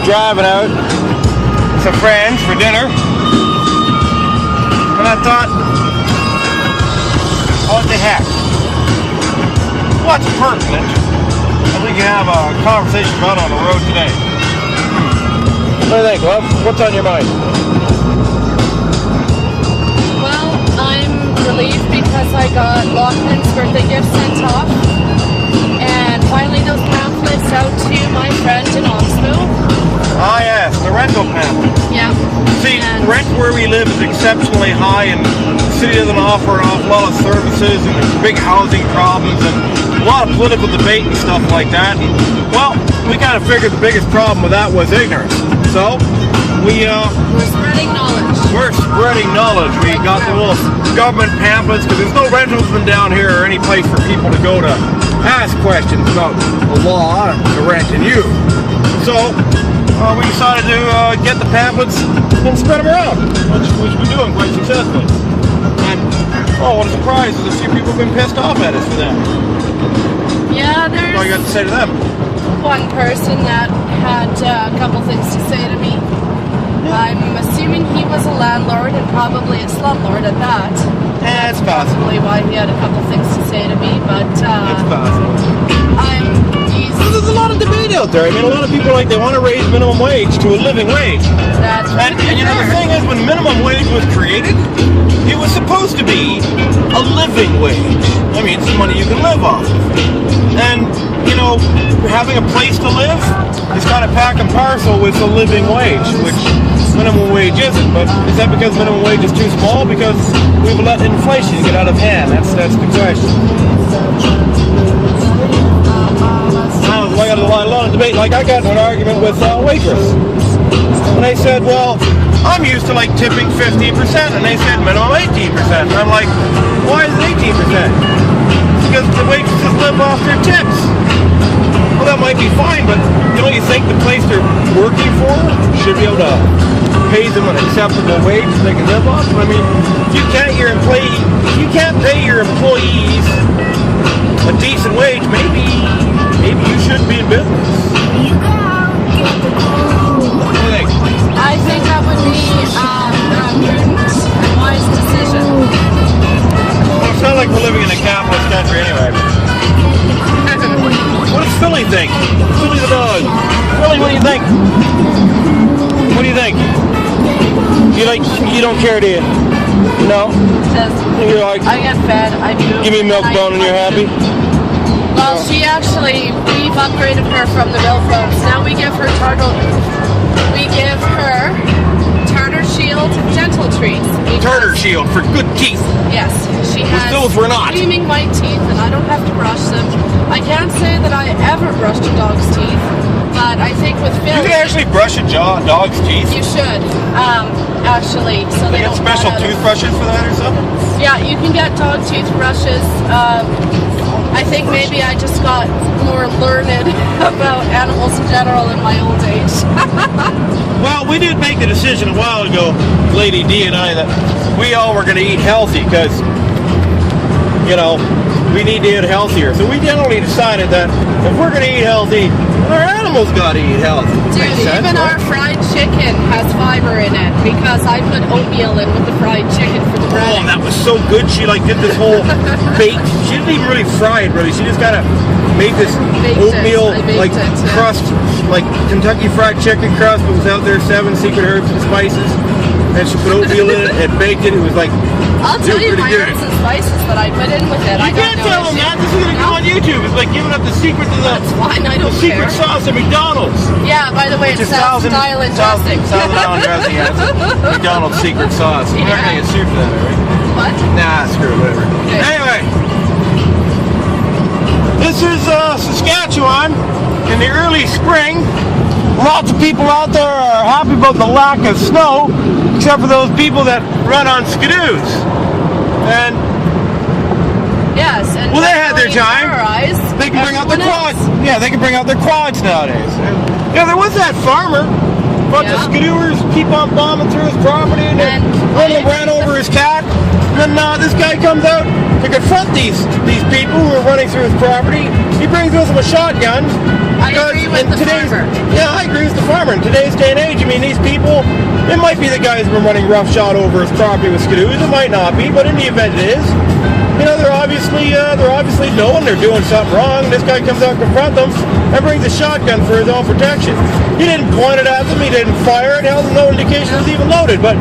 driving out with some friends for dinner, and I thought, what the heck? What's pertinent that we can have a conversation about on the road today? What do you think, love? What's on your mind? Well, I'm relieved because I got Lachlan's birthday gift sent off, and finally those pamphlets out to my friend in Oxbow. Ah yes, the rental pamphlet. Yeah. See, rent where we live is exceptionally high, and the city doesn't offer an awful lot of services, and there's big housing problems, and a lot of political debate and stuff like that. And, well, we kind of figured the biggest problem with that was ignorance. So, we're spreading knowledge. We're spreading knowledge. We got the little government pamphlets, because there's no rentalsmen down here or any place for people to go to ask questions about the law, the rent, and you. So, we decided to get the pamphlets and spread them around, which we're doing quite successfully. And, oh, what a surprise, there's a few people have been pissed off at us for that. Yeah, there's... What do you got to say to them? One person that had a couple things to say to me. I'm assuming he was a landlord and probably a slumlord at that. That's possible. Probably why he had a couple things to say to me, but that's possible. There's a lot of debate out there. I mean, a lot of people they want to raise minimum wage to a living wage. That's right. And you know the thing is, when minimum wage was created, it was supposed to be a living wage. I mean, it's money you can live off of. And you know, having a place to live is kind of pack and parcel with a living wage, which minimum wage isn't. But is that because minimum wage is too small? Because we've let inflation get out of hand. That's the question. I got a lot of debate. Like I got in an argument with waitress, and they said, "Well, I'm used to like tipping 50%," and they said minimum 18%. And I'm like, "Why is it 18%?" Because the waitresses live off their tips. Well, that might be fine, but don't you think the place they're working for should be able to pay them an acceptable wage so they can live off? I mean, you can't pay your employees a decent wage. Maybe you shouldn't be in business. What do you think? I think that would be a prudent and wise decision. Well, it's not like we're living in a capitalist country anyway. What does Philly think? Philly the dog. Philly, what do you think? What do you think? You don't care, do you? No? You're like, I get fed, I do. Give me a milk bone and you're happy? Well, we've upgraded her from the milk bones. Now we give her Tartar Shield Dental Treats. Tartar Shield for good teeth. Yes, she has those were not. Gleaming white teeth, and I don't have to brush them. I can't say that I ever brushed a dog's teeth, but I think with Philly... You can actually brush a dog's teeth? You should, actually. So they get special toothbrushes for that or something? Yeah, you can get dog toothbrushes. I think maybe I just got more learned about animals in general in my old age. Well, we did make the decision a while ago, Lady D and I, that we all were going to eat healthy because, you know, we need to eat healthier. So we generally decided that if we're going to eat healthy, our animals got to eat healthy. Dude, even our fried chicken has fiber in it because I put oatmeal in with the fried chicken for the bread. Oh, that was so good. She did this whole baked. She didn't even really fry it, really. She just kind of made this oatmeal crust, like Kentucky Fried Chicken crust, but without their 7 secret herbs and spices. And she put oatmeal in it and baked it. It was like, I'll tell you my herbs and spices that I put in with it. You can't tell them that. This is going to go on YouTube. It's like giving up the secret to the secret sauce at McDonald's. Yeah, by the way, it's Thousand Island dressing. Thousand Island dressing, yes. McDonald's secret sauce. We're not going to get sued for that, are we? What? Nah, screw it, whatever. Okay. Anyway, this is Saskatchewan in the early spring. Lots of people out there are happy about the lack of snow, except for those people that run on skidoos. And yes, and well, they had their time. They can bring out their quads. Yeah, they can bring out their quads nowadays. Yeah, there was that farmer. Bunch of skidooers keep on bombing through his property and ran over his cat. And this guy comes out to confront these people who are running through his property. He brings with him a shotgun. I agree with the farmer. Yeah, I agree with the farmer. In today's day and age, I mean, these people, it might be the guys who are running roughshod over his property with skidoos. It might not be, but in the event it is, you know, they're obviously knowing they're doing something wrong. This guy comes out to confront them and brings a shotgun for his own protection. He didn't point it at them. He didn't fire it. Hell, no indication it was even loaded. But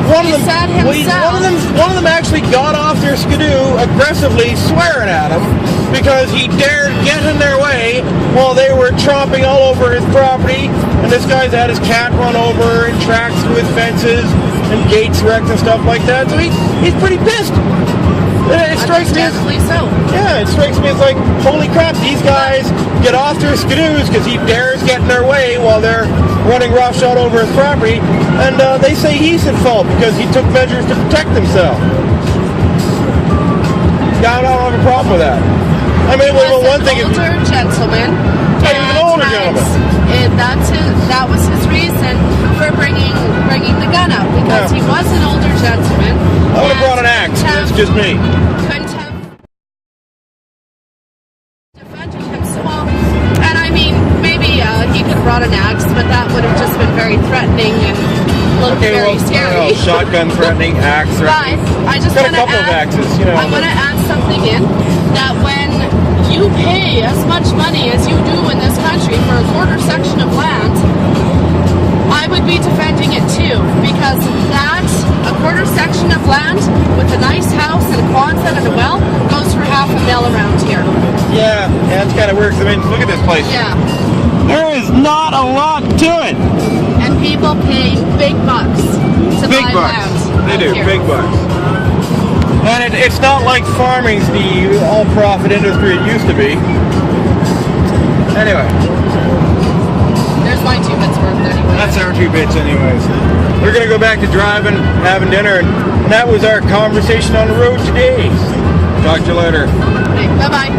one of them actually got off their skidoo aggressively swearing at him because he dared get in their way while they were tromping all over his property. And this guy's had his cat run over and tracks through his fences and gates wrecked and stuff like that. So he's pretty pissed. It strikes me as, yeah, it strikes me as like, holy crap, these guys get off their skidoos because he dares get in their way while they're running roughshod over his property, and they say he's at fault because he took measures to protect himself. Yeah, I don't have a problem with that. I mean, well, one thing is... Older gentleman. Yeah, he was an older gentleman. That was his reason for bringing the gun out, because he was an older gentleman. I would have brought an axe, but that's just me. Couldn't have defended himself. And I mean, maybe he could have brought an axe, but that would have just been very threatening and looked very scary. Shotgun threatening, axe threatening. But I just want to add, I want to add something in, that when you pay as much money as you do in this country for a quarter section of land, I would be defending it too, because a quarter section of land with a nice house and a Quonset and a well goes for $500,000 around here. Yeah, that's kind of weird. I mean, look at this place. Yeah. There is not a lot to it. And people pay big bucks to buy land. They do, here. big bucks. And it's not like farming's the all-profit industry it used to be. Anyway. There's my 2 bits worth anyway. That's our 2 bits anyways. We're going to go back to driving, having dinner, and that was our conversation on the road today. Talk to you later. Okay, bye-bye.